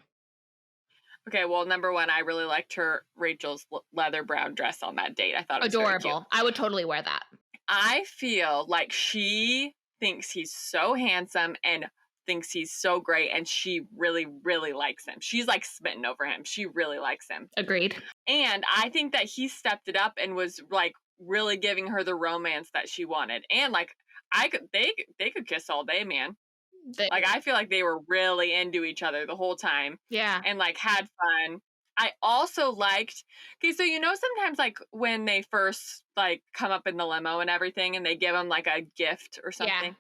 B: Okay, well, number one, I really liked Rachel's leather brown dress on that date. I thought it was very cute.
A: Adorable. I would totally wear that.
B: I feel like she thinks he's so handsome and thinks he's so great, and she really, really likes him. She's like smitten over him. She really likes him.
A: Agreed.
B: And I think that he stepped it up and was like really giving her the romance that she wanted. And like they could kiss all day, man. Like I feel like they were really into each other the whole time.
A: Yeah.
B: And like had fun. I also liked, okay, so sometimes like when they first like come up in the limo and everything and they give them like a gift or something.
A: Yeah.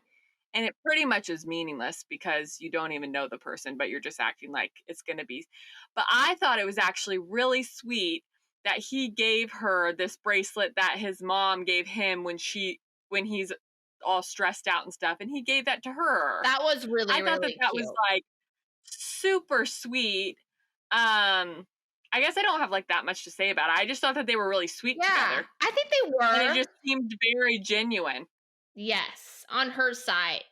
B: And it pretty much is meaningless because you don't even know the person, but you're just acting like it's going to be. But I thought it was actually really sweet that he gave her this bracelet that his mom gave him when he's all stressed out and stuff. And he gave that to her.
A: That was really,
B: I thought
A: really
B: that
A: cute.
B: was like super sweet. I guess I don't have like that much to say about it. I just thought that they were really sweet together.
A: I think they were.
B: And it just seemed very genuine.
A: Yes, on her side.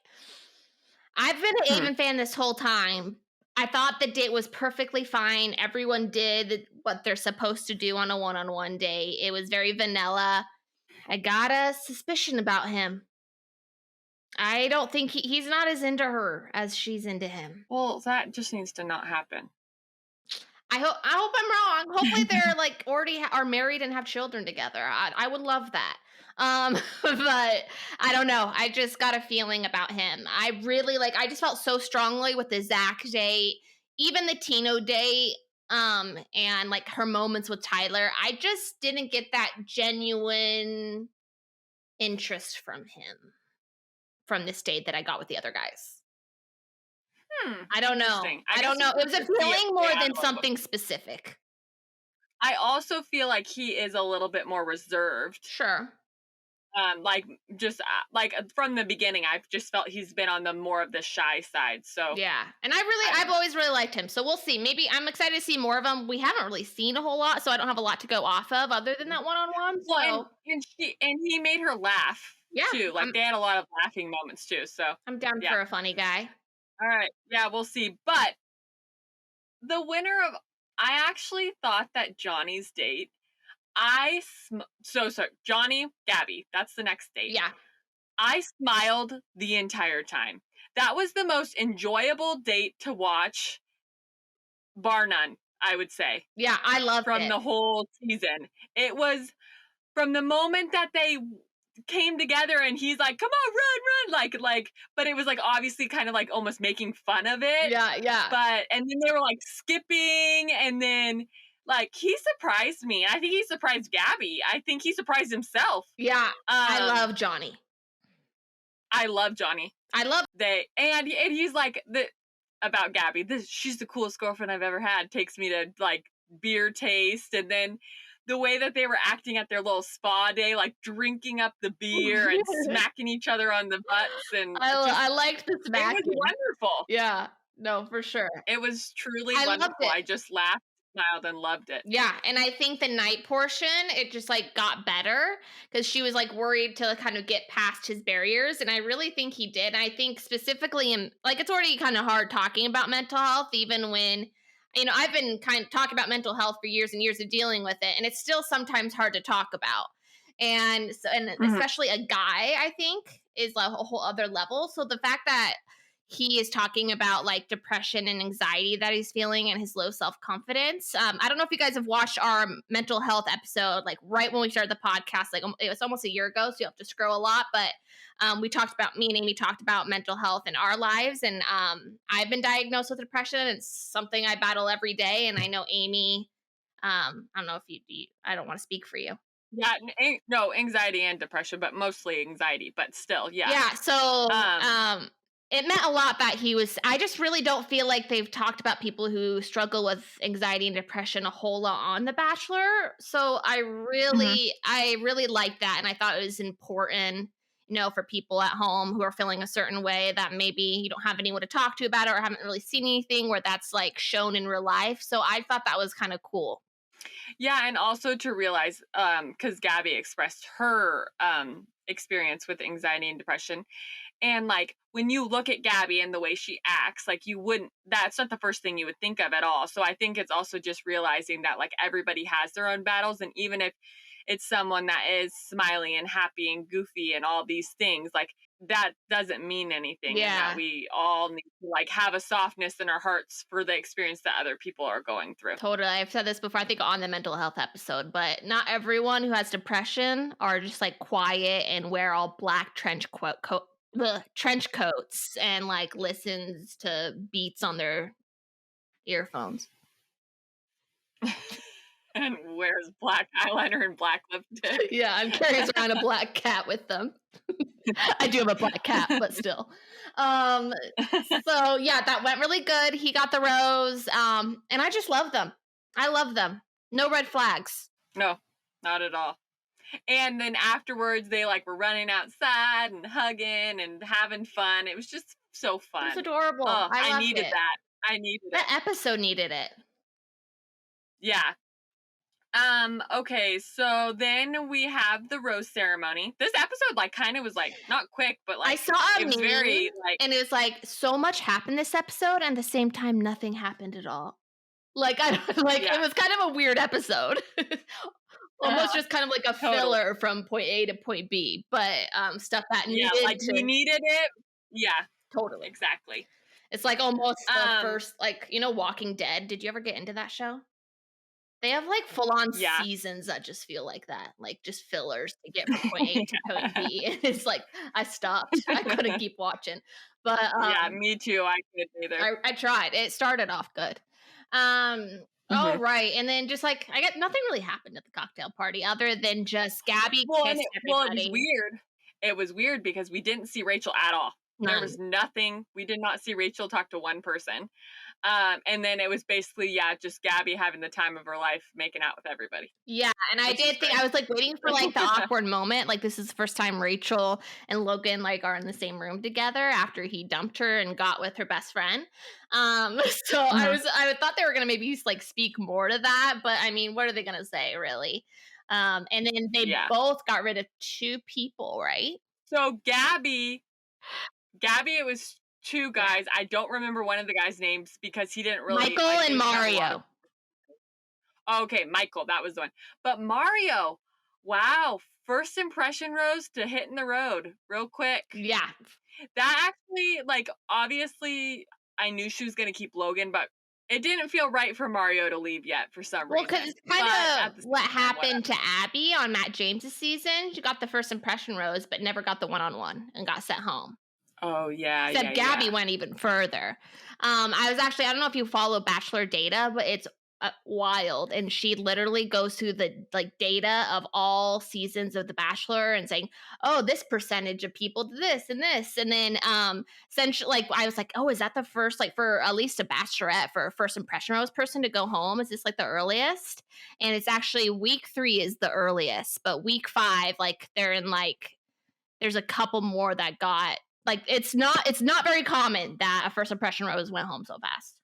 A: I've been an Avon fan this whole time. I thought the date was perfectly fine. Everyone did what they're supposed to do on a one-on-one day. It was very vanilla. I got a suspicion about him. I don't think he's not as into her as she's into him.
B: Well, that just needs to not happen.
A: I hope I'm wrong. Hopefully they're like already are married and have children together. I would love that. But I don't know. I just got a feeling about him. I just felt so strongly with the Zach date, even the Tino date, and like her moments with Tyler. I just didn't get that genuine interest from him from this date that I got with the other guys. I don't know. I don't know. It was a feeling more than something specific.
B: I also feel like he is a little bit more reserved.
A: Sure.
B: Like just like from the beginning, I've just felt he's been on the more of the shy side. So
A: yeah, and I've always really liked him. So we'll see. Maybe I'm excited to see more of him. We haven't really seen a whole lot, so I don't have a lot to go off of other than that one-on-one.
B: Well, and he made her laugh too. Like they had a lot of laughing moments too. So
A: I'm down for a funny guy.
B: All right, yeah, we'll see. But the winner of, I actually thought that Johnny's date. So Johnny, Gabby, that's the next date.
A: Yeah.
B: I smiled the entire time. That was the most enjoyable date to watch, bar none, I would say.
A: Yeah, I loved it.
B: From the whole season. It was from the moment that they came together and he's like, come on, run, like, but it was like obviously kind of like almost making fun of it.
A: Yeah.
B: But, and then they were like skipping and then like he surprised me. I think he surprised Gabby. I think he surprised himself.
A: Yeah. I love Johnny.
B: I love Johnny. And he's like about Gabby. She's the coolest girlfriend I've ever had. Takes me to like beer taste, and then the way that they were acting at their little spa day, like drinking up the beer and smacking each other on the butts, and
A: I liked the smacking.
B: It was wonderful.
A: Yeah, no, for sure.
B: It was truly wonderful. I just laughed, smiled, and loved it.
A: Yeah, and I think the night portion, it just like got better because she was like worried to kind of get past his barriers, and I really think he did. And I think specifically in like it's already kind of hard talking about mental health, even when I've been kind of talking about mental health for years and years of dealing with it, and it's still sometimes hard to talk about. And so, especially a guy, I think, is a whole other level. So the fact that he is talking about like depression and anxiety that he's feeling and his low self-confidence. I don't know if you guys have watched our mental health episode, like right when we started the podcast, like it was almost a year ago, so you have to scroll a lot, but me and Amy talked about mental health in our lives. And I've been diagnosed with depression. It's something I battle every day. And I know Amy, I don't know if I don't want to speak for you.
B: Yeah, no, anxiety and depression, but mostly anxiety, but still, yeah.
A: Yeah, so, it meant a lot that I just really don't feel like they've talked about people who struggle with anxiety and depression a whole lot on The Bachelor, so
B: Mhm.
A: I really like that, and I thought it was important, for people at home who are feeling a certain way that maybe you don't have anyone to talk to about it or haven't really seen anything where that's, like, shown in real life, so I thought that was kinda cool.
B: Yeah, and also to realize, because Gabby expressed her experience with anxiety and depression. And like when you look at Gabby and the way she acts, like that's not the first thing you would think of at all. So I think it's also just realizing that like everybody has their own battles. And even if it's someone that is smiley and happy and goofy and all these things, like that doesn't mean anything. And that
A: Yeah.
B: we all need to like have a softness in our hearts for the experience that other people are going through.
A: Totally. I've said this before, I think on the mental health episode, but not everyone who has depression are just like quiet and wear all black trench coats and like listens to beats on their earphones.
B: And wears black eyeliner and black lipstick.
A: Yeah, I'm carrying around a black cat with them. I do have a black cat, but still. So yeah, that went really good. He got the rose. And I just love them. I love them. No red flags.
B: No, not at all. And then afterwards, they like were running outside and hugging and having fun. It was just so fun.
A: It was adorable.
B: Oh,
A: I
B: I
A: loved
B: needed
A: it.
B: that. I needed
A: That
B: it.
A: episode needed it.
B: Yeah. Okay, so then we have the rose ceremony. This episode like kind of was like not quick, but like
A: I saw a
B: it was
A: meme,
B: very like
A: and it was like so much happened this episode, and at the same time, nothing happened at all. Like I don't like
B: yeah.
A: it was kind of a weird episode. Almost just kind of like a
B: Totally.
A: filler from point A to point B, but stuff that
B: Yeah,
A: needed
B: like we
A: to
B: needed it. Yeah,
A: totally.
B: exactly.
A: It's like almost the first, like, Walking Dead. Did you ever get into that show? They have like full on
B: Yeah.
A: seasons that just feel like that, like just fillers to get from point A to point B. And it's like I stopped. I couldn't keep watching. But
B: Yeah, me too. I couldn't either.
A: I tried. It started off good. Um oh
B: Mhm.
A: right. And then just like I get nothing really happened at the cocktail party other than just Gabby kissed
B: It was
A: everybody.
B: weird. It was weird because we didn't see Rachel at all. There
A: None.
B: was nothing. We did not see Rachel talk to one person. And then it was basically, yeah, just Gabby having the time of her life, making out with everybody.
A: Yeah, and I
B: Which is
A: did think
B: great.
A: I was, like, waiting for, like, the awkward moment, like, this is the first time Rachel and Logan, like, are in the same room together after he dumped her and got with her best friend. So
B: Mhm.
A: I thought they were gonna maybe, like, speak more to that, but, I mean, what are they gonna say, really? And then they
B: Yeah.
A: both got rid of 2 people, right?
B: So Gabby, it was two
A: Yeah.
B: guys. I don't remember one of the guys' names because he didn't really
A: Michael
B: like
A: and
B: didn't have a lot of.
A: Mario.
B: Oh, okay, Michael, that was the one. But Mario, wow, first impression rose to hitting the road real quick.
A: Yeah.
B: That actually, like, obviously, I knew she was gonna keep Logan, but it didn't feel right for Mario to leave yet for some
A: Well, because
B: reason.
A: it's
B: But
A: kinda
B: at the
A: what
B: same time,
A: happened to
B: whatever.
A: Abby on Matt James's season. She got the first impression rose, but never got the one-on-one and got sent home.
B: Oh yeah,
A: Except
B: yeah,
A: Gabby
B: yeah.
A: went even further. I don't know if you follow Bachelor data, but it's wild. And she literally goes through the like data of all seasons of The Bachelor and saying, "Oh, this percentage of people did this and this," and then essentially, like I was like, "Oh, is that the first like for at least a Bachelorette for a first impression rose person to go home? Is this like the earliest?" And it's actually week 3 is the earliest, but week 5, like they're in like there's a couple more that got like it's not very common that a first impression rose went home so fast.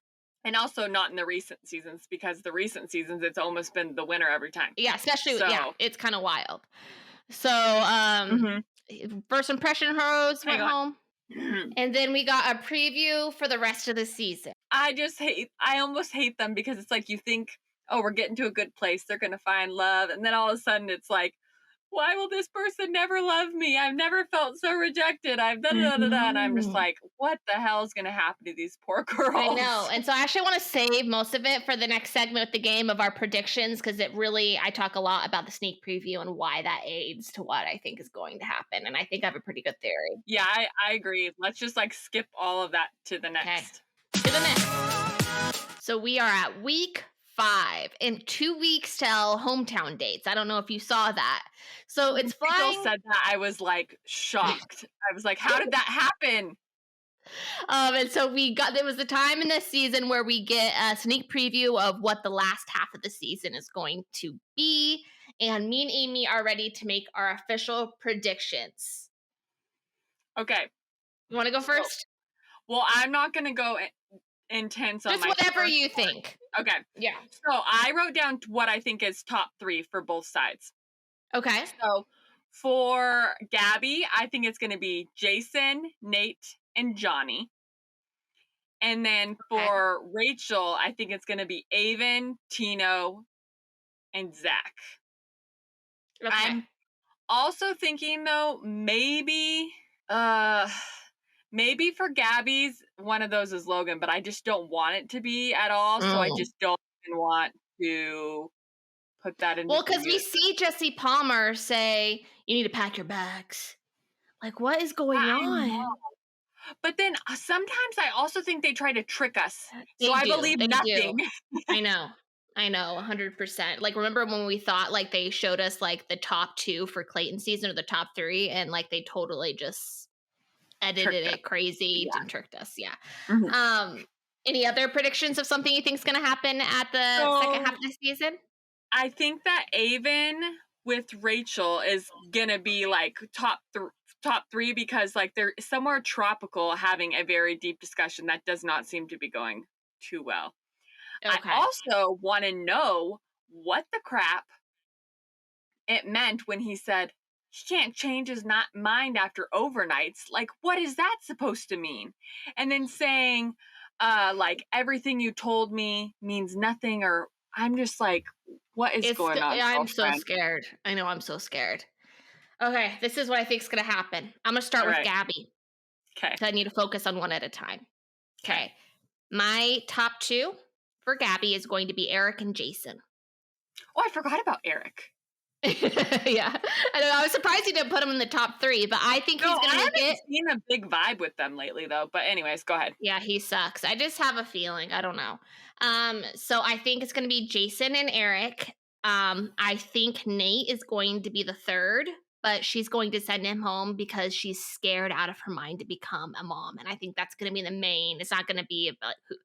B: And also not in the recent seasons because the recent seasons it's almost been the winner every time.
A: Yeah, especially yeah,
B: So,
A: it's kind of wild. So
B: mhm.
A: first impression rose
B: Hang
A: went
B: on.
A: home, and then we got a preview for the rest of the season.
B: I almost hate them because it's like you think, oh, we're getting to a good place, they're gonna find love, and then all of a sudden it's like, why will this person never love me? I've never felt so rejected. I've da da da da. And I'm just like, what the hell is going to happen to these poor
A: I know.
B: girls?
A: And so I actually want to save most of it for the next segment with the game of our predictions because I talk a lot about the sneak preview and why that aids to what I think is going to happen. And I think I have a pretty good theory.
B: Yeah, I agree. Let's just like skip all of that to the next.
A: Okay. To the next. So we are at week 5 and 2 weeks till hometown dates. I don't know if you saw that. So it's flying.
B: People said that. I was like shocked. I was like, how did that happen?
A: And so there was a time in this season where we get a sneak preview of what the last half of the season is going to be. And me and Amy are ready to make our official predictions.
B: Okay.
A: You want to go first?
B: Well, I'm not going to go intense on
A: just whatever you think.
B: Okay.
A: Yeah.
B: So I wrote down what I think is top 3 for both sides.
A: Okay.
B: So for Gabby, I think it's going to be Jason, Nate, and Johnny. And then for Rachel, I think it's going to be Avon, Tino, and Zach.
A: Okay.
B: I'm also thinking though, maybe for Gabby's, one of those is Logan, but I just don't want it to be at all. So I just don't even want to put that in.
A: Well, because we see Jesse Palmer say, you need to pack your bags. Like, what is going on?
B: But then sometimes I also think they try to trick us.
A: They
B: I believe nothing.
A: I know, 100%. Like, remember when we thought like they showed us like the top 2 for Clayton season or the top 3, and like they totally just edited it crazy and tricked us. Yeah. Mm-hmm. Any other predictions of something you think is going to happen at the second half of the season?
B: I think that Avon with Rachel is going to be like top 3 because like they're somewhere tropical having a very deep discussion that does not seem to be going too well. Okay. I also want to know what the crap it meant when he said he can't change his mind after overnights. Like, what is that supposed to mean? And then saying like everything you told me means nothing, or I'm just like, what is going on?
A: I'm so scared. I know, I'm so scared. Okay, this is what I think is going to happen. I'm going to start with Gabby.
B: Okay.
A: So I need to focus on one at a time. Okay. My top 2 for Gabby is going to be Eric and Jason.
B: Oh, I forgot about Eric.
A: Yeah. I know. I was surprised you didn't put him in the top 3, but I think he's going to make it. I haven't
B: seen a big vibe with them lately, though. But anyways, go ahead.
A: Yeah, he sucks. I just have a feeling. I don't know. So I think it's going to be Jason and Eric. I think Nate is going to be the 3rd, but she's going to send him home because she's scared out of her mind to become a mom. And I think that's going to be the main. It's not going to be about who.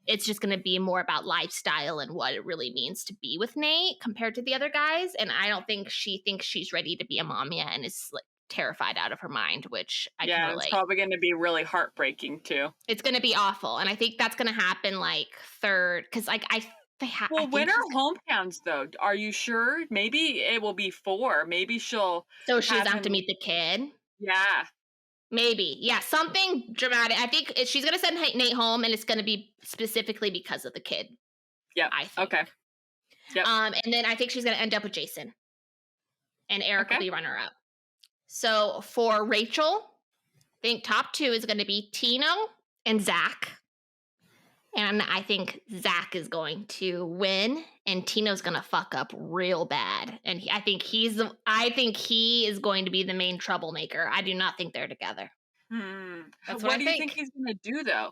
A: It's just going to be more about lifestyle and what it really means to be with Nate compared to the other guys. And I don't think she thinks she's ready to be a mom yet and is like terrified out of her mind, which I can relate.
B: It's probably going to be really heartbreaking too.
A: It's going to be awful. And I think that's going to happen like 3rd. Cause like
B: well, when are hometowns though? Are you sure? Maybe it will be 4. Maybe she'll.
A: So she doesn't have to meet the kid?
B: Yeah.
A: Maybe. Yeah. Something dramatic. I think she's going to send Nate home and it's going to be specifically because of the kid.
B: Yeah. Okay.
A: Yep. And then I think she's going to end up with Jason. And Eric will be runner up. So for Rachel, I think top 2 is going to be Tino and Zach. And I think Zach is going to win, and Tino's going to fuck up real bad. And I think he is going to be the main troublemaker. I do not think they're together.
B: That's what do you think he's going to do, though?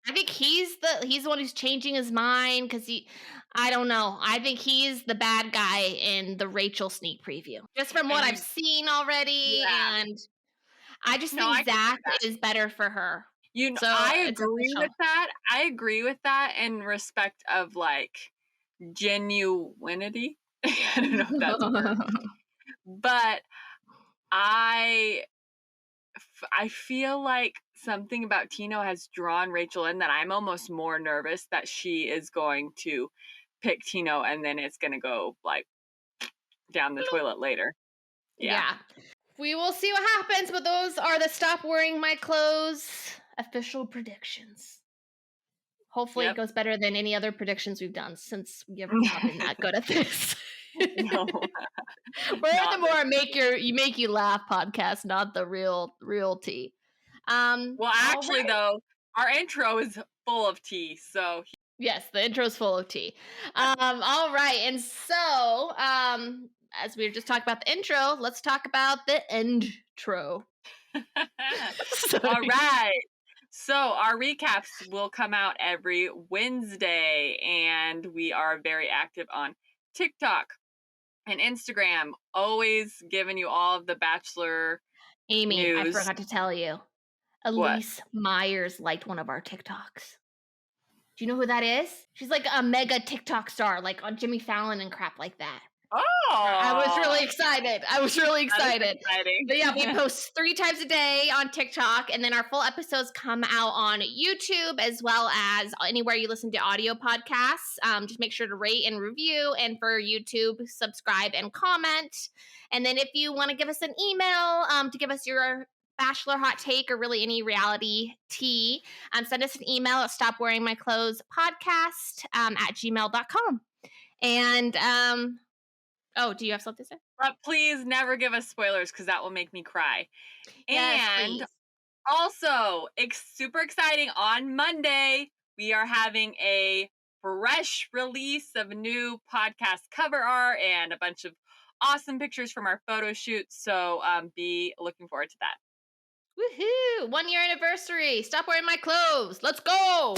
A: I think he's the one who's changing his mind because I don't know. I think he's the bad guy in the Rachel sneak preview, just from what I've seen already. Yeah. And I just think Zach is better for her.
B: I agree with that. I agree with that in respect of like genuinity. I don't know if that's a word. But I feel like something about Tino has drawn Rachel in that I'm almost more nervous that she is going to pick Tino and then it's going to go like down the toilet later.
A: Yeah. We will see what happens, but those are the stop wearing my clothes official predictions. Hopefully it goes better than any other predictions we've done since we haven't been that good at this.
B: No,
A: We're the
B: not this.
A: more make you laugh podcast, not the real tea.
B: Well,
A: All
B: actually,
A: right.
B: though, our intro is full of tea, so
A: Yes, the intro's full of tea. All right, and so as we were just talking about the intro, let's talk about the intro.
B: all
A: Sorry.
B: right. So our recaps will come out every Wednesday, and we are very active on TikTok and Instagram, always giving you all of the Bachelor
A: Amy, I
B: news.
A: forgot to tell you.
B: What?
A: Elise Myers liked one of our TikToks. Do you know who that is? She's like a mega TikTok star, like on Jimmy Fallon and crap like that. I was
B: Oh,
A: really excited. I was really
B: that is
A: excited.
B: exciting.
A: But yeah, we post 3 times a day on TikTok, and then our full episodes come out on YouTube as well as anywhere you listen to audio podcasts. Just make sure to rate and review, and for YouTube, subscribe and comment. And then if you want to give us an email to give us your Bachelor hot take or really any reality tea, send us an email at stopwearingmyclothespodcast at gmail.com. And oh, do you have something to say?
B: But please never give us spoilers because that will make me cry.
A: Yes,
B: And
A: please.
B: also, super exciting, on Monday, we are having a fresh release of a new podcast cover art and a bunch of awesome pictures from our photo shoot. So be looking forward to that.
A: Woohoo! 1 year anniversary. Stop wearing my clothes. Let's go.